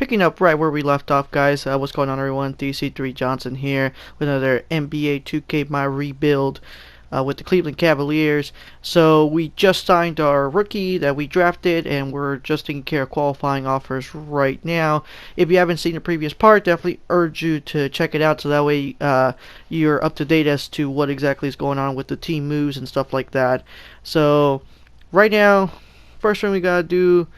Picking up right where we left off, guys. What's going on, everyone? DC3 Johnson here with another NBA 2K My Rebuild with the Cleveland Cavaliers. So we just signed our rookie that we drafted, and we're just taking care of qualifying offers right now. If you haven't seen the previous part, definitely urge you to check it out, so that way you're up to date as to what exactly is going on with the team moves and stuff like that. So right now, first thing we gotta do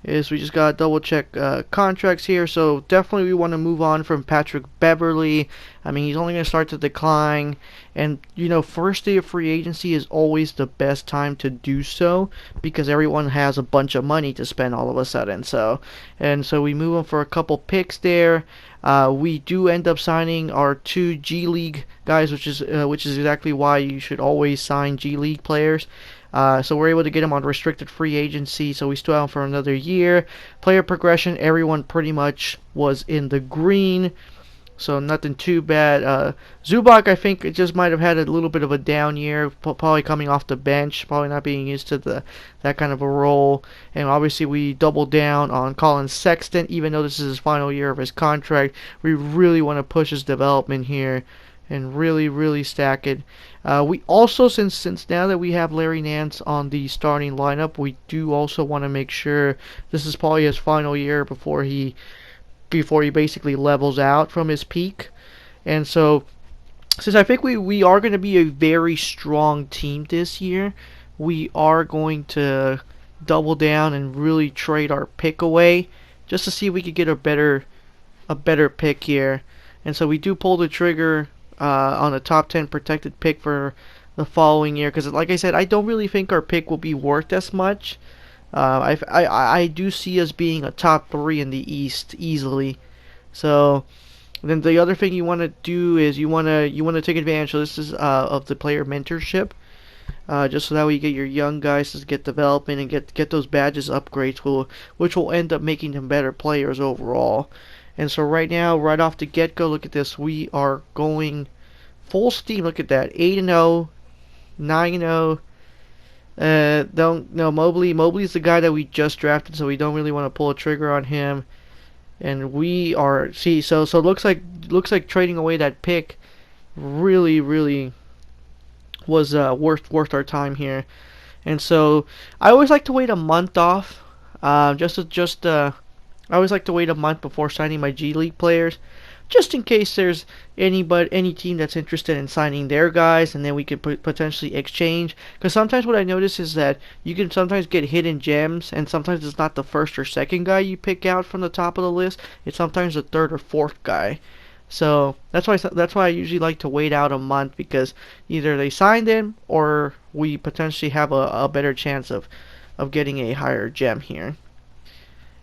is we just gotta double check contracts here. So definitely we want to move on from Patrick Beverley. I mean, he's only going to start to decline, and you know, first day of free agency is always the best time to do so because everyone has a bunch of money to spend all of a sudden. So we move on for a couple picks there. We do end up signing our two G League guys, which is exactly why you should always sign G League players. So we're able to get him on restricted free agency, so we still have him for another year. Player progression, everyone pretty much was in the green, so nothing too bad. Zubac, I think, it just might have had a little bit of a down year, probably coming off the bench, probably not being used to that kind of a role. And obviously we doubled down on Colin Sexton, even though this is his final year of his contract. We really want to push his development here and really stack it. We also, since now that we have Larry Nance on the starting lineup, we do also want to make sure this is probably his final year before he basically levels out from his peak. And so, since I think we are going to be a very strong team this year, we are going to double down and really trade our pick away just to see if we could get a better pick here. And so we do pull the trigger on a top 10 protected pick for the following year, because like I said, I don't really think our pick will be worth as much. I do see us being a top 3 in the East easily. So then the other thing you want to do is you want to take advantage of this of the player mentorship, just so that way you get your young guys to get development and get those badges upgrades, which will end up making them better players overall. And so right now, right off the get-go, look at this. We are going full steam. Look at that. 8-0, 9-0. Don't no Mobley. Mobley's the guy that we just drafted, so we don't really want to pull a trigger on him. And we are so it looks like trading away that pick really was worth our time here. And so I always like to wait a month off, I always like to wait a month before signing my G League players, just in case there's any team that's interested in signing their guys, and then we could potentially exchange. Because sometimes what I notice is that you can sometimes get hidden gems, and sometimes it's not the first or second guy you pick out from the top of the list. It's sometimes the third or fourth guy. So that's why I usually like to wait out a month, because either they sign them or we potentially have a better chance of getting a higher gem here.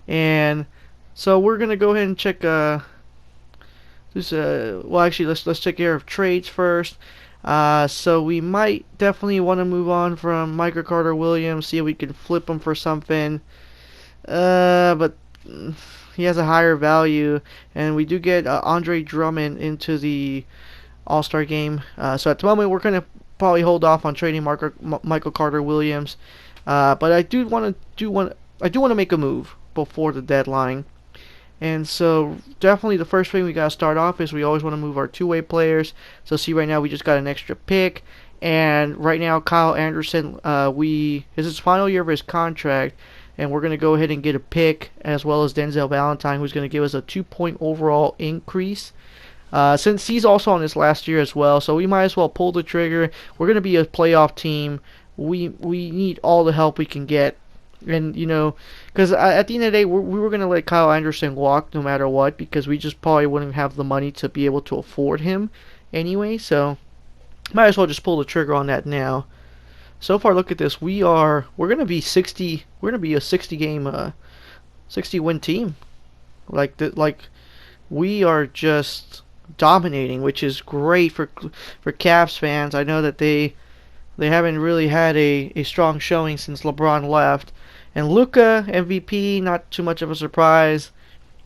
And so we're gonna go ahead and check well, actually, let's take care of trades first. So we might definitely want to move on from Michael Carter Williams, see if we can flip him for something. But he has a higher value, and we do get Andre Drummond into the All-Star game. So at the moment, we're gonna probably hold off on trading Michael Carter Williams. But I do want to make a move before the deadline. And so definitely the first thing we got to start off is we always want to move our two-way players. So see, right now we just got an extra pick, and right now Kyle Anderson, this is his final year of his contract, and we're going to go ahead and get a pick, as well as Denzel Valentine, who's going to give us a 2-point overall increase. Since he's also on his last year as well, so we might as well pull the trigger. We're going to be a playoff team. We need all the help we can get. And, you know, because at the end of the day, we were going to let Kyle Anderson walk no matter what, because we just probably wouldn't have the money to be able to afford him anyway. So might as well just pull the trigger on that now. So far, look at this. We're going to be 60. We're going to be a 60 win team. Like we are just dominating, which is great for Cavs fans. I know that they haven't really had a strong showing since LeBron left. And Luka, MVP, not too much of a surprise.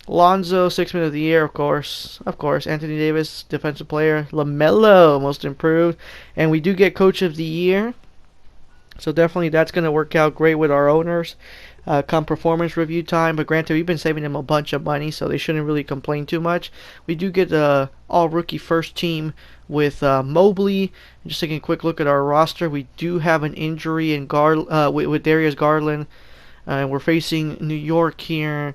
Lonzo, 6th Man of the Year, of course. Anthony Davis, Defensive Player. LaMelo, Most Improved. And we do get Coach of the Year. So definitely that's going to work out great with our owners. come performance review time. But granted, we've been saving them a bunch of money, so they shouldn't really complain too much. We do get the all rookie first team with Mobley. Just taking a quick look at our roster, we do have an injury in with Darius Garland. We're facing New York here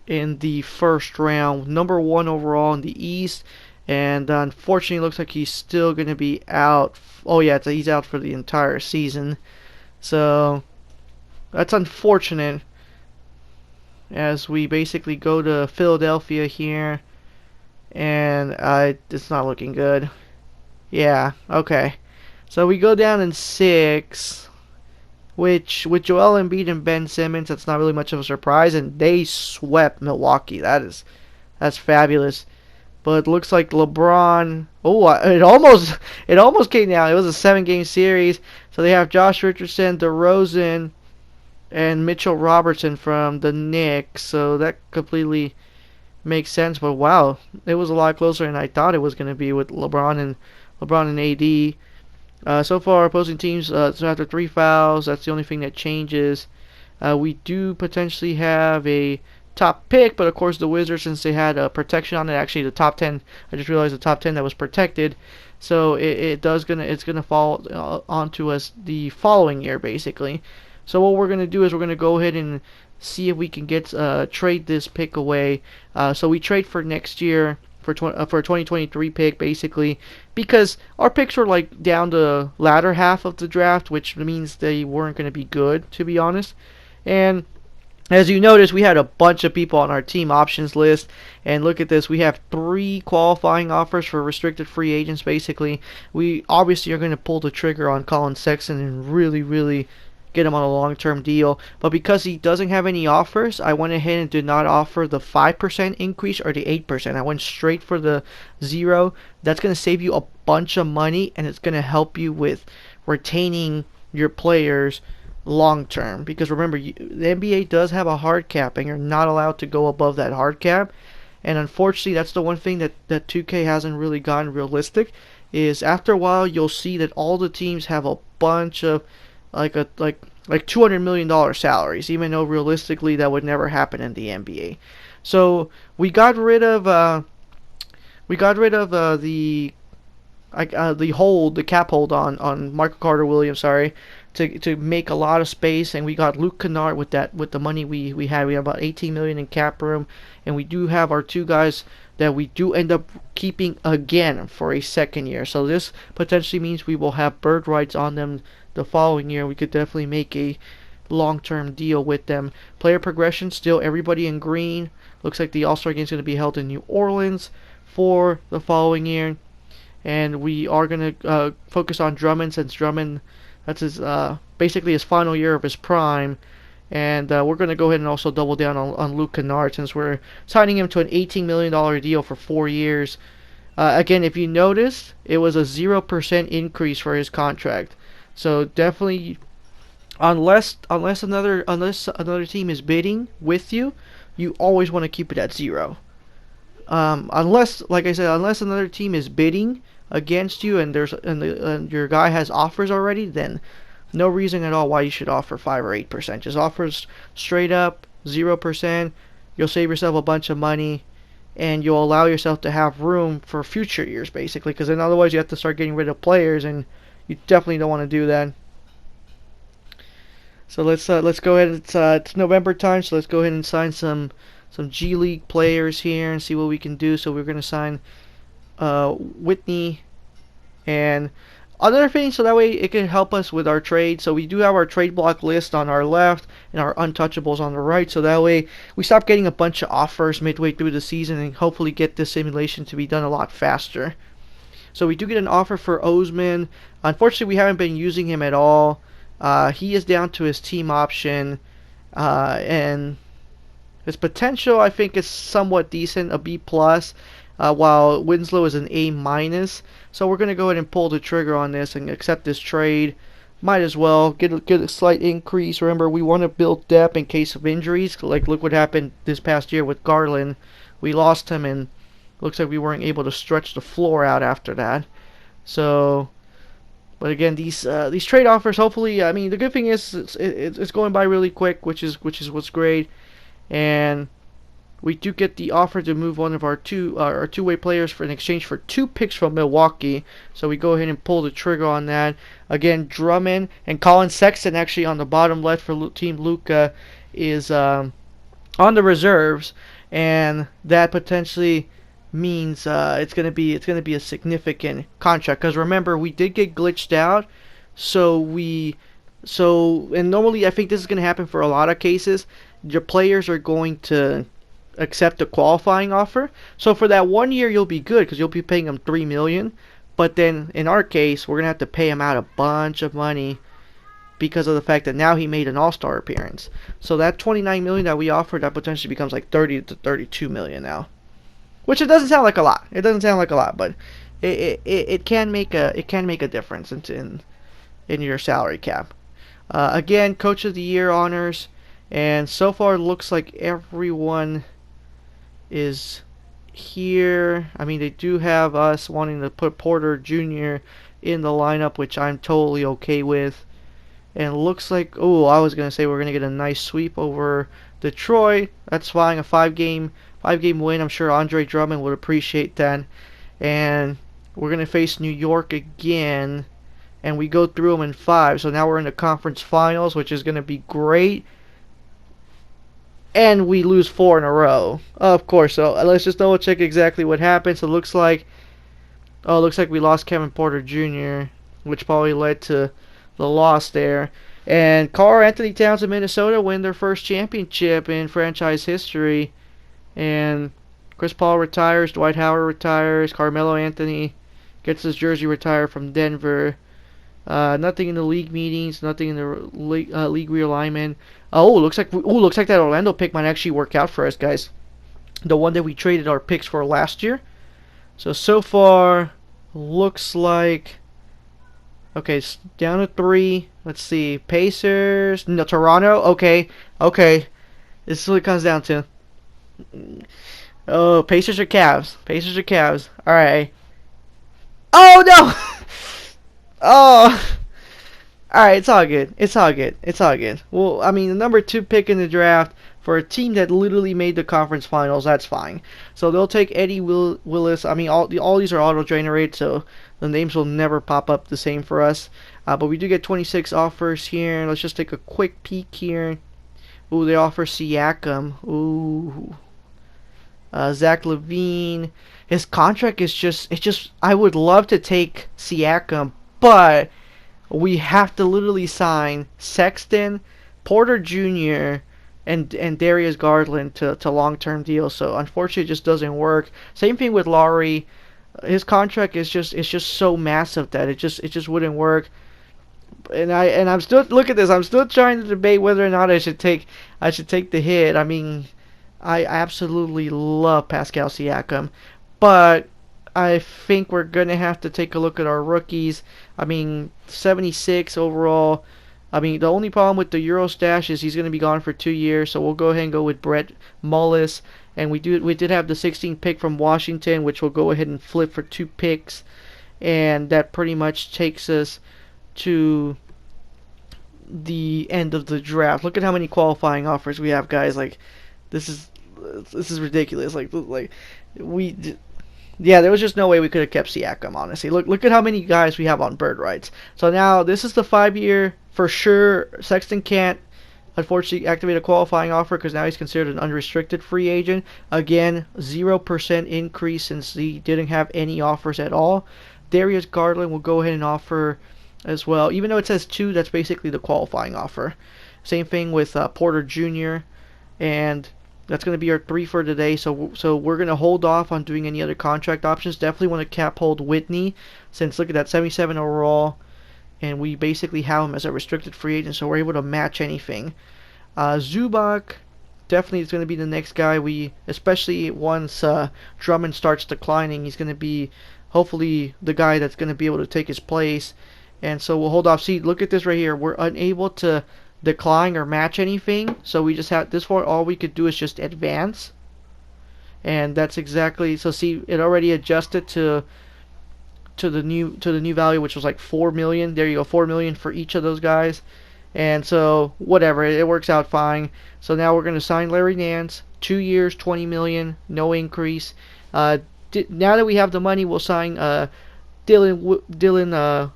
in the first round, #1 overall in the East. And unfortunately, it looks like he's still going to be out. Oh yeah, he's out for the entire season. So that's unfortunate, as we basically go to Philadelphia here, and it's not looking good. Yeah, okay. So we go down in 6, which with Joel Embiid and Ben Simmons, that's not really much of a surprise, and they swept Milwaukee. That's fabulous. But it looks like LeBron. Oh, it almost came down. It was a 7-game series, so they have Josh Richardson, DeRozan, and Mitchell Robertson from the Knicks. So that completely makes sense. But wow, it was a lot closer than I thought it was going to be with LeBron and AD. So far, opposing teams, so after 3 fouls, that's the only thing that changes. We do potentially have a top pick, but of course the Wizards, since they had a protection on it, actually the top 10, I just realized the top 10 that was protected, so it's gonna fall onto us the following year basically. So what we're gonna do is we're gonna go ahead and see if we can trade this pick away. So we trade for next year for a 2023 pick basically, because our picks were like down the latter half of the draft, which means they weren't going to be good, to be honest. And as you notice, we had a bunch of people on our team options list, and look at this, we have 3 qualifying offers for restricted free agents basically. We obviously are going to pull the trigger on Colin Sexton and really get him on a long-term deal, but because he doesn't have any offers, I went ahead and did not offer the 5% increase or the 8%. I went straight for the 0. That's going to save you a bunch of money, and it's going to help you with retaining your players long-term, because remember, the NBA does have a hard cap, and you're not allowed to go above that hard cap. And unfortunately, that's the one thing that 2K hasn't really gotten realistic, is after a while you'll see that all the teams have a bunch of like $200 million salaries, even though realistically that would never happen in the NBA. So we got rid of the cap hold on Michael Carter Williams, sorry, to make a lot of space, and we got Luke Kennard with the money we had. We have about $18 million in cap room, and we do have our 2 guys that we do end up keeping again for a second year. So this potentially means we will have bird rights on them the following year. We could definitely make a long-term deal with them. Player progression, still everybody in green. Looks like the All-Star game is going to be held in New Orleans for the following year. And we are going to focus on Drummond, since Drummond, that's his basically his final year of his prime. And we're going to go ahead and also double down on Luke Kennard, since we're signing him to an $18 million deal for 4 years. Again, if you noticed, it was a 0% increase for his contract. So definitely, unless another team is bidding with you, you always want to keep it at 0. Unless, like I said, unless another team is bidding against you and your guy has offers already, then no reason at all why you should offer 5 or 8%. Just offer straight up 0%. You'll save yourself a bunch of money, and you'll allow yourself to have room for future years basically, because then otherwise you have to start getting rid of players, and you definitely don't want to do that. So let's go ahead. It's November time, so let's go ahead and sign some G League players here and see what we can do. So we're gonna sign Whitney and other things, so that way it can help us with our trade. So we do have our trade block list on our left and our untouchables on the right, so that way we stop getting a bunch of offers midway through the season and hopefully get this simulation to be done a lot faster. So we do get an offer for Osman. Unfortunately, we haven't been using him at all. He is down to his team option, and his potential, I think, is somewhat decent, a B+, while Winslow is an A-. So we're going to go ahead and pull the trigger on this and accept this trade. Might as well get a slight increase. Remember, we want to build depth in case of injuries. Like, look what happened this past year with Garland. We lost him, and looks like we weren't able to stretch the floor out after that. So But again, these trade offers, hopefully, I mean, the good thing is it's going by really quick, which is what's great. And we do get the offer to move one of our two-way players for in exchange for 2 picks from Milwaukee. So we go ahead and pull the trigger on that. Again, Drummond and Colin Sexton actually on the bottom left for Team Luca is on the reserves, and that potentially means it's gonna be a significant contract. Because remember, we did get glitched out, and normally I think this is gonna happen for a lot of cases. Your players are going to accept a qualifying offer. So for that 1 year, you'll be good because you'll be paying them $3 million. But then in our case, we're gonna have to pay him out a bunch of money because of the fact that now he made an All-Star appearance. So that $29 million that we offered, that potentially becomes like $30 to $32 million now. Which it doesn't sound like a lot. It doesn't sound like a lot, but it can make a difference in your salary cap. Again, Coach of the Year honors, and so far it looks like everyone is here. I mean, they do have us wanting to put Porter Jr. in the lineup, which I'm totally okay with. And it looks like, oh, I was gonna say we're gonna get a nice sweep over Detroit. That's fine. A five-game win. I'm sure Andre Drummond would appreciate that. And we're going to face New York again. And we go through them in 5. So now we're in the conference finals, which is going to be great. And we lose 4 in a row. Of course. So let's just double check exactly what happened. So it looks like we lost Kevin Porter Jr., which probably led to the loss there. And Karl-Anthony Towns of Minnesota win their first championship in franchise history. And Chris Paul retires, Dwight Howard retires, Carmelo Anthony gets his jersey retired from Denver. Nothing in the league meetings, nothing in the league realignment. Looks like that Orlando pick might actually work out for us, guys. The one that we traded our picks for last year. So far, looks like, okay, it's down to 3. Let's see, Pacers, no, Toronto. Okay. This is what it comes down to. Oh, Pacers or Cavs. All right. Oh no. Oh. All right, it's all good. Well, I mean, the number 2 pick in the draft for a team that literally made the conference finals, that's fine. So they'll take Eddie Willis. I mean, all these are auto-generated, so the names will never pop up the same for us. But we do get 26 offers here. Let's just take a quick peek here. Ooh, they offer Siakam. Ooh. Zach LaVine. His contract is just. I would love to take Siakam, but we have to literally sign Sexton, Porter Jr., and Darius Garland to long-term deals. So unfortunately, it just doesn't work. Same thing with Lowry. His contract is just so massive that it just wouldn't work. And I'm still, look at this. I'm still trying to debate whether or not I should take the hit. I mean, I absolutely love Pascal Siakam, but I think we're gonna have to take a look at our rookies. I mean, 76 overall. I mean, the only problem with the Euro stash is he's gonna be gone for 2 years, so we'll go ahead and go with Brett Mullis. And we did have the 16th pick from Washington, which we'll go ahead and flip for 2 picks, and that pretty much takes us to the end of the draft. Look at how many qualifying offers we have, guys. Like, this is ridiculous. There was just no way we could have kept Siakam, honestly. Look at how many guys we have on bird rights. So now this is the 5-year for sure. Sexton can't, unfortunately, activate a qualifying offer because now he's considered an unrestricted free agent. Again, 0% increase since he didn't have any offers at all. Darius Garland will go ahead and offer as well. Even though it says 2, that's basically the qualifying offer. Same thing with Porter Jr. And that's going to be our 3 for today. So we're going to hold off on doing any other contract options. Definitely want to cap hold Whitney, since look at that, 77 overall. And we basically have him as a restricted free agent, so we're able to match anything. Zubac definitely is going to be the next guy. Especially once Drummond starts declining, he's going to be hopefully the guy that's going to be able to take his place. And so we'll hold off. See, look at this right here. We're unable to decline or match anything. So we just have this far. All we could do is just advance. And that's exactly. So see, it already adjusted to to the new value, which was like 4 million. There you go, 4 million for each of those guys. And so whatever, it works out fine. So now we're going to sign Larry Nance, 2 years, 20 million, no increase. Now that we have the money, we'll sign Dylan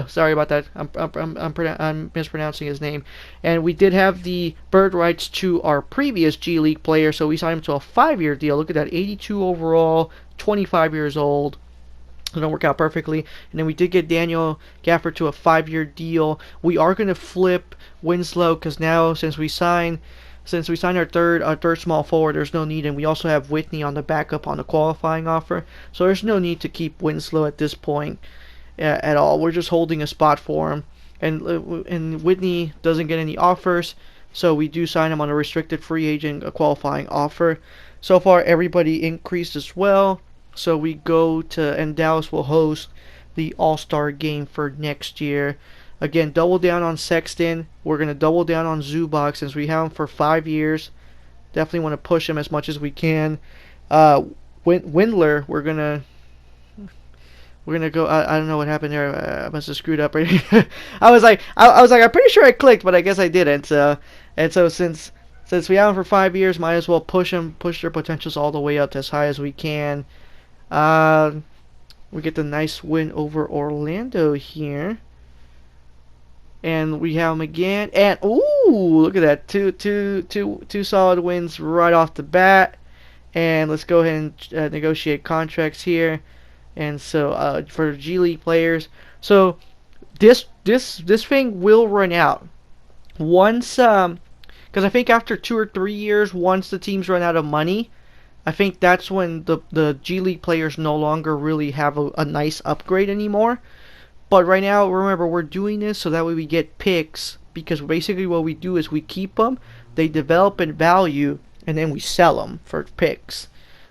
sorry about that. I'm mispronouncing his name. And we did have the bird rights to our previous G League player, so we signed him to a 5-year deal. Look at that, 82 overall, 25 years old. It'll work out perfectly. And then we did get Daniel Gafford to a 5-year deal. We are going to flip Winslow because now since we signed our third small forward, there's no need, and we also have Whitney on the backup on the qualifying offer. So there's no need to keep Winslow at this point at all. We're just holding a spot for him, and Whitney doesn't get any offers, so we do sign him on a restricted free agent qualifying offer. So far, everybody increased as well. So we go to, and Dallas will host the All-Star game for next year. Again, double down on Sexton. We're going to double down on Zubac since we have him for 5 years. Definitely want to push him as much as we can. Windler, we're going to go. I don't know what happened there. I must have screwed up. I was like, I'm pretty sure I clicked, but I guess I didn't. And so since we have him for 5 years, might as well push their potentials all the way up to as high as we can. We get the nice win over Orlando here. And we have them again. And ooh, look at that. Two solid wins right off the bat. And let's go ahead and negotiate contracts here. And so for G League players. So this thing will run out once because I think after 2 or 3 years, once the teams run out of money, I think that's when the G League players no longer really have a nice upgrade anymore. But right now, remember, we're doing this so that way we get picks, because basically what we do is we keep them, they develop in value, and then we sell them for picks.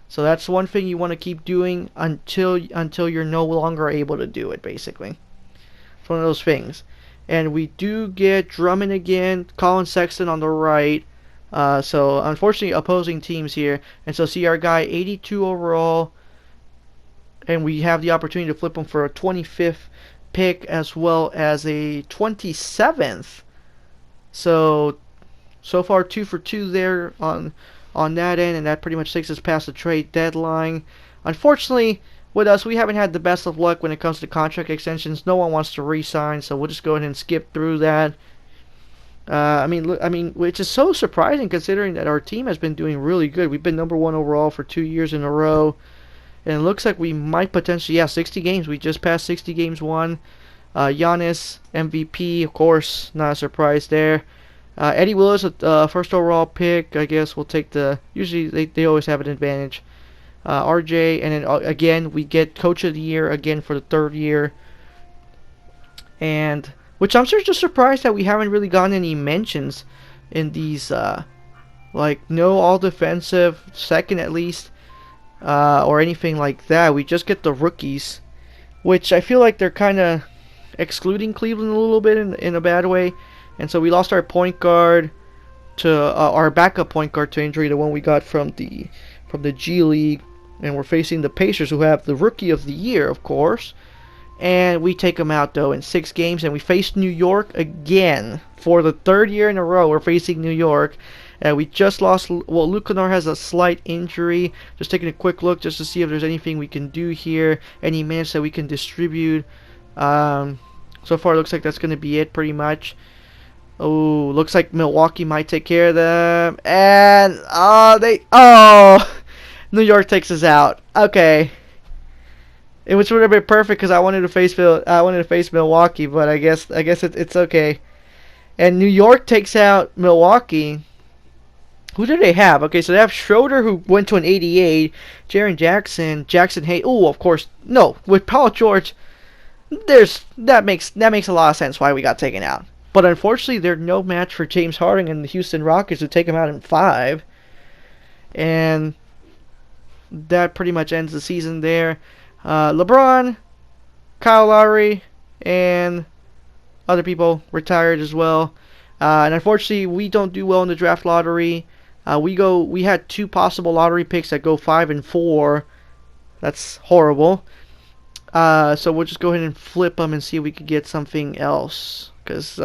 So that's one thing you want to keep doing until you're no longer able to do it, basically. It's one of those things. And we do get Drummond again, Colin Sexton on the right. So unfortunately opposing teams here. And so see our guy 82 overall, and we have the opportunity to flip him for a 25th pick as well as a 27th. So far 2 for 2 there on that end, and that pretty much takes us past the trade deadline. Unfortunately, with us, we haven't had the best of luck when it comes to contract extensions. No one wants to re-sign, so we'll just go ahead and skip through that. I mean, which is so surprising considering that our team has been doing really good. We've been number 1 overall for 2 years in a row, and it looks like we might potentially, 60 games. We just passed 60 games won. Giannis MVP, of course, not a surprise there. Eddie Willis, first overall pick. I guess we'll take the. Usually they always have an advantage. RJ, and then again we get Coach of the Year again for the 3rd year. And which I'm just surprised that we haven't really gotten any mentions in these, like no all defensive, second at least, or anything like that. We just get the rookies, which I feel like they're kind of excluding Cleveland a little bit in a bad way. And so we lost our point guard to our backup point guard to injury, the one we got from the G League, and we're facing the Pacers, who have the Rookie of the Year, of course. And we take them out, though, in 6 games. And we face New York again. For the 3rd year in a row, we're facing New York. We just lost. Well, Luke Kennard has a slight injury. Just taking a quick look just to see if there's anything we can do here. Any minutes that we can distribute. So far, it looks like that's going to be it, pretty much. Oh, looks like Milwaukee might take care of them. And, New York takes us out. Okay. It would have been perfect because I wanted to face Milwaukee, but I guess it's okay. And New York takes out Milwaukee. Who do they have? Okay, so they have Schroeder, who went to an 88. Jaren Jackson Hayes. Oh, of course, no. With Paul George, that makes a lot of sense why we got taken out. But unfortunately, they're no match for James Harden and the Houston Rockets, who take him out in 5. And that pretty much ends the season there. LeBron, Kyle Lowry, and other people retired as well. And unfortunately, we don't do well in the draft lottery. We had 2 possible lottery picks that go 5 and 4. That's horrible. So we'll just go ahead and flip them and see if we could get something else. Because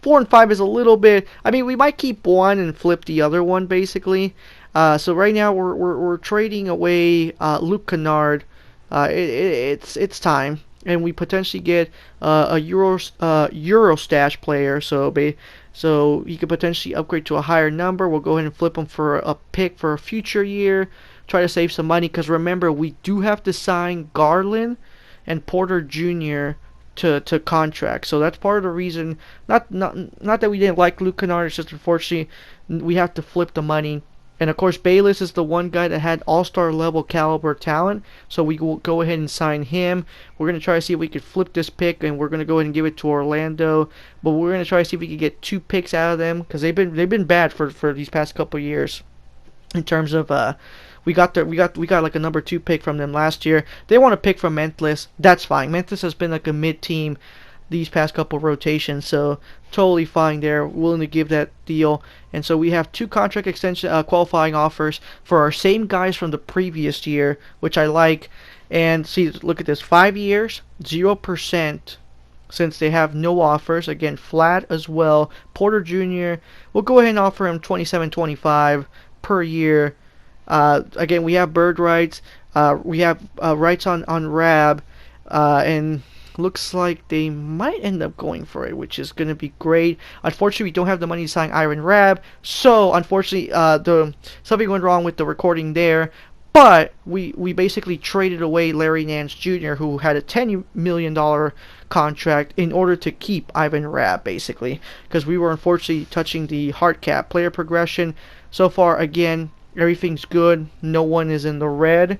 4 and 5 is a little bit. I mean, we might keep one and flip the other one basically. So right now we're trading away Luke Kennard. It's time, and we potentially get a Eurostash player. So he could potentially upgrade to a higher number. We'll go ahead and flip him for a pick for a future year. Try to save some money because remember we do have to sign Garland and Porter Jr. to contract. So that's part of the reason. Not that we didn't like Luke Kennard. It's just unfortunately we have to flip the money. And of course, Bayless is the one guy that had all-star level caliber talent, so we will go ahead and sign him. We're going to try to see if we could flip this pick, and we're going to go ahead and give it to Orlando. But we're going to try to see if we can get 2 picks out of them, because they've been bad for these past couple of years. In terms of we got like a number 2 pick from them last year. They want to pick from Memphis. That's fine. Memphis has been like a mid team these past couple of rotations, so totally fine there, willing to give that deal. And so we have 2 contract extension qualifying offers for our same guys from the previous year, which I like. And see, look at this, 5 years, 0%, since they have no offers. Again, flat as well. Porter Jr., we'll go ahead and offer him $27.25 per year. Again, we have bird rights. We have rights on Rab, and looks like they might end up going for it, which is going to be great. Unfortunately, we don't have the money to sign Iron Rab, so unfortunately, something went wrong with the recording there. But we basically traded away Larry Nance Jr., who had a $10 million contract, in order to keep Ivan Rabb, basically, because we were unfortunately touching the hard cap. Player progression so far, again, everything's good. No one is in the red,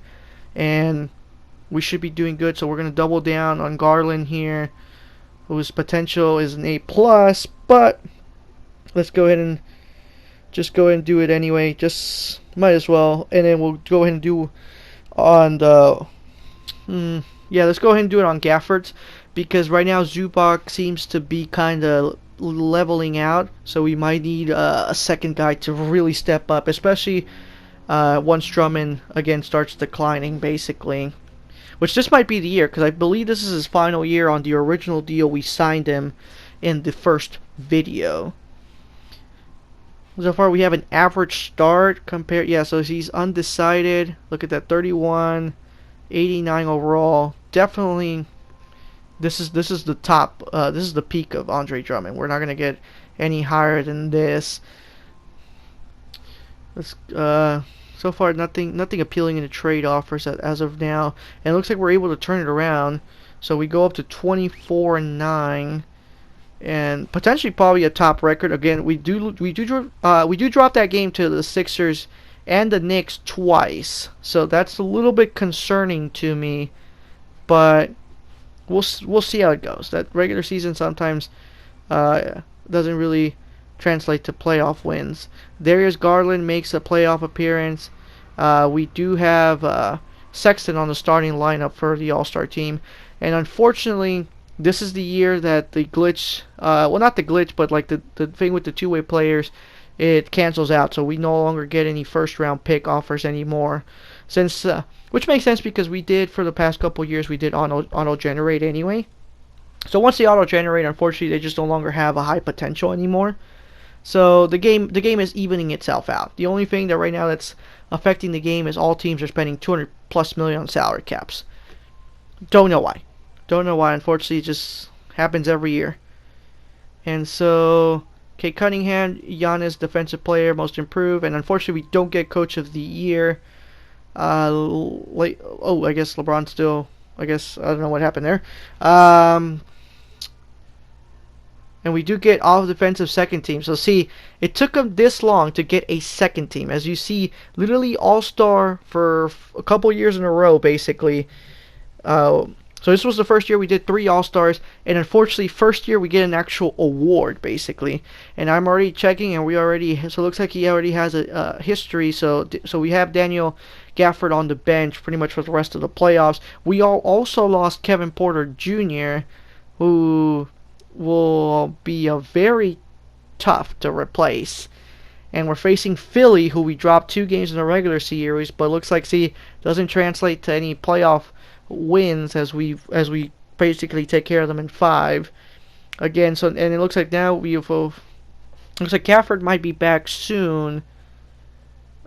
and we should be doing good. So we're going to double down on Garland here, whose potential is an A+, but let's go ahead and do it anyway. Just might as well. And then we'll go ahead and do on the yeah, let's go ahead and do it on Gaffords, because right now Zubac seems to be kind of leveling out, so we might need a second guy to really step up, especially once Drummond again starts declining, basically. Which this might be the year, because I believe this is his final year on the original deal we signed him in the first video. So far we have an average start compared, yeah, so he's undecided. Look at that, 31, 89 overall. Definitely, this is the top, this is the peak of Andre Drummond. We're not going to get any higher than this. Let's, so far, nothing appealing in the trade offers as of now, and it looks like we're able to turn it around. So we go up to 24-9, and potentially probably a top record. Again, we do drop that game to the Sixers and the Knicks twice, so that's a little bit concerning to me. But we'll see how it goes. That regular season sometimes doesn't really translate to playoff wins. Darius Garland makes a playoff appearance. We do have Sexton on the starting lineup for the All-Star team, and unfortunately, this is the year that the glitch, well, not the glitch, but like the thing with the two-way players, it cancels out, so we no longer get any first-round pick offers anymore. Since which makes sense, because we did, for the past couple years, we did auto-generate anyway. So once they auto-generate, unfortunately, they just no longer have a high potential anymore. So the game is evening itself out. The only thing that right now that's affecting the game is all teams are spending 200+ million on salary caps. Don't know why. Unfortunately, it just happens every year. And so, Kate Cunningham, Giannis, defensive player, most improved, and unfortunately, we don't get coach of the year. I guess LeBron still. I guess I don't know what happened there. And we do get all defensive second team. So see, it took them this long to get a second team. As you see, literally all-star for a couple years in a row, basically. So this was the first year we did 3 all-stars. And unfortunately, first year we get an actual award, basically. And I'm already checking, and so it looks like he already has a history. So we have Daniel Gafford on the bench pretty much for the rest of the playoffs. We also lost Kevin Porter Jr., who will be very tough to replace. and we're facing Philly, who we dropped 2 games in the regular series, but looks like, see, doesn't translate to any playoff wins as we basically take care of them in 5 again. So, and it looks like now looks like Gafford might be back soon.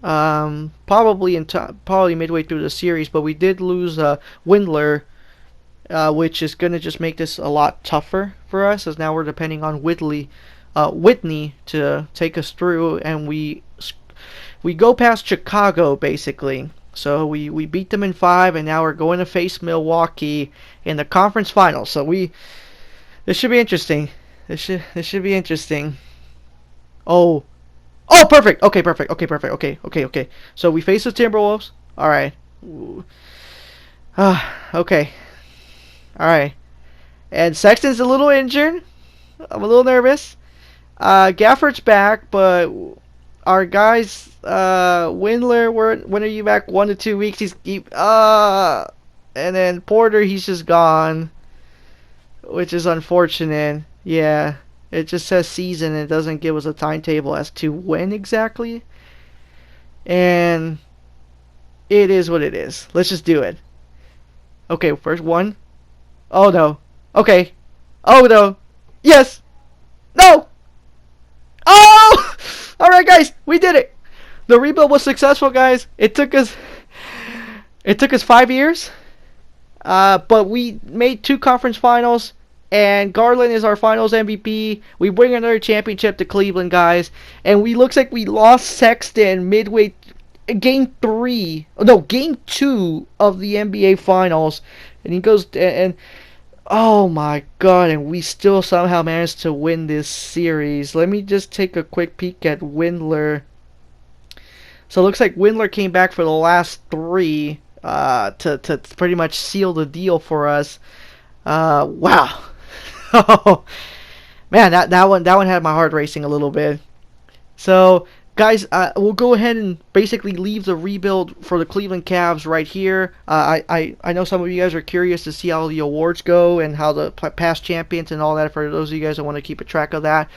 Probably probably midway through the series, but we did lose Windler, which is gonna just make this a lot tougher for us, as now we're depending on Whitney to take us through, and we go past Chicago basically. So we beat them in 5, and now we're going to face Milwaukee in the conference finals. So this should be interesting. This should be interesting. Oh, perfect. Okay, perfect. Okay, perfect. Okay. So we face the Timberwolves. All right. Okay. All right. And Sexton's a little injured. I'm a little nervous. Gafford's back, but our guys, Windler, when are you back? 1 to 2 weeks. And then Porter, he's just gone, which is unfortunate. Yeah, it just says season, and it doesn't give us a timetable as to when exactly. And it is what it is. Let's just do it. Okay, first one. Oh no. Okay. Oh no. Yes. No. Oh! Alright guys, we did it. The rebuild was successful, guys. It took us 5 years. But we made 2 conference finals, and Garland is our finals MVP. We bring another championship to Cleveland, guys. And looks like we lost Sexton midway game 2 of the NBA finals. And he goes and oh my god, and we still somehow managed to win this series. Let me just take a quick peek at Windler. So it looks like Windler came back for the last 3 to pretty much seal the deal for us. Wow. Oh man, that one had my heart racing a little bit. So guys, we'll go ahead and basically leave the rebuild for the Cleveland Cavs right here. I know some of you guys are curious to see how the awards go and how the past champions and all that, for those of you guys that want to keep a track of that.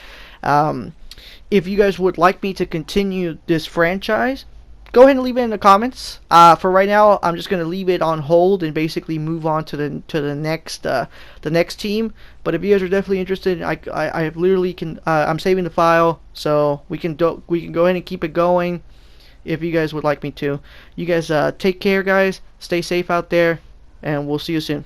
If you guys would like me to continue this franchise, go ahead and leave it in the comments. For right now, I'm just going to leave it on hold and basically move on to the next team. But if you guys are definitely interested, I literally can. I'm saving the file, so we can go ahead and keep it going. If you guys would like me to, you guys take care, guys. Stay safe out there, and we'll see you soon.